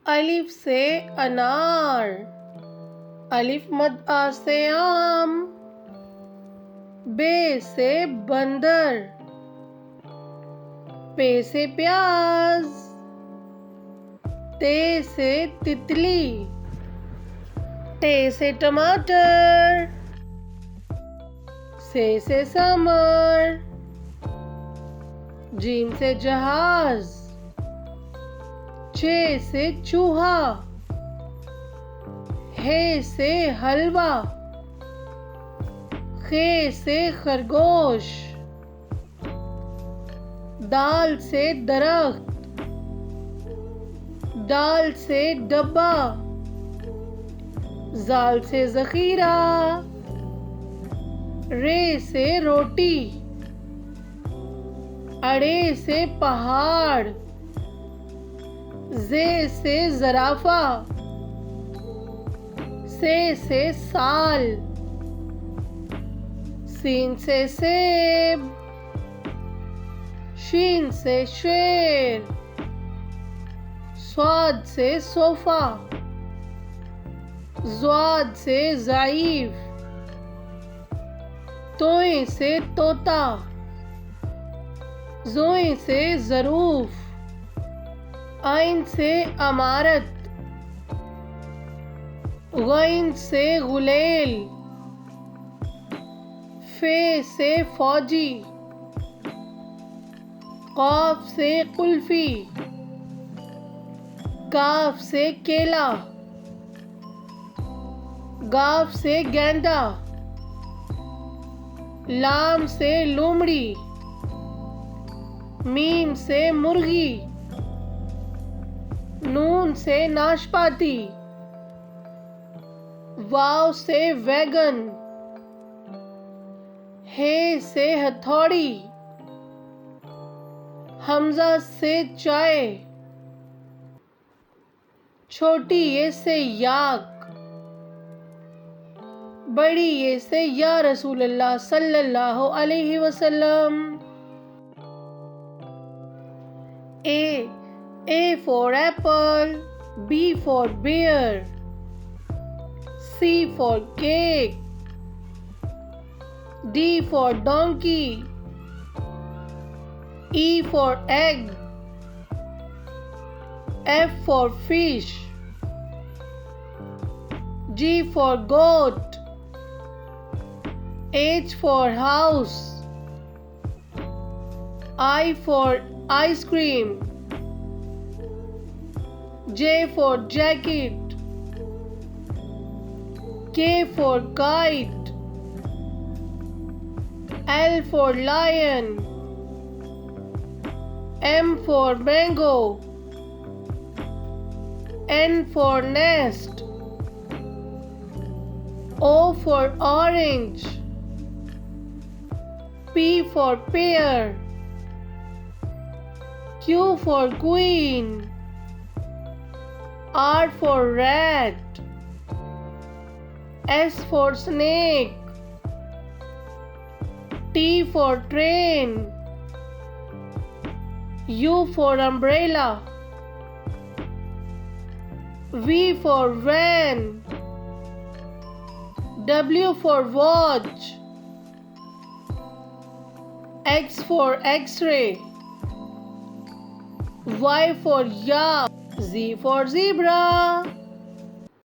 अलिफ से अनार, अलिफ मद आ से आम, बे से बंदर, पे से प्याज, ते से तितली, टे से टमाटर, से समर, जीम से जहाज, चे से चूहा, हे से हलवा, खे से खरगोश, दाल से दरख्त, दाल से डब्बा, जाल से जखीरा, रे से रोटी, अड़े से पहाड़, जे से जराफा, से साल, सीन से सेब, शीन से शेर, स्वाद से सोफा, ज़्वाद से ज़ाइफ, तोए से तोता, ज़ोए से ज़रूफ, आइन से अमारत, गैन से गुलेल, फे से फौजी, काफ से कुल्फी, काफ से केला, गाफ से गेंदा, लाम से लोमड़ी, मीम से मुर्गी, नून से नाशपाती, वाव से वैगन, हे से हथौड़ी, हमजा से चाय, छोटी ये से याक, बड़ी ये से या रसूल अल्लाह सल्लल्लाहु अलैहि वसल्लम। A for apple, B for bear, C for cake, D for donkey, E for egg, F for fish, G for goat, H for house, I for ice cream, J for jacket, K for kite, L for lion, M for mango, N for nest, O for orange, P for pear, Q for queen, R for rat, S for snake, T for train, U for umbrella, V for van, W for watch, X for X-ray, Y for yak, Z for zebra.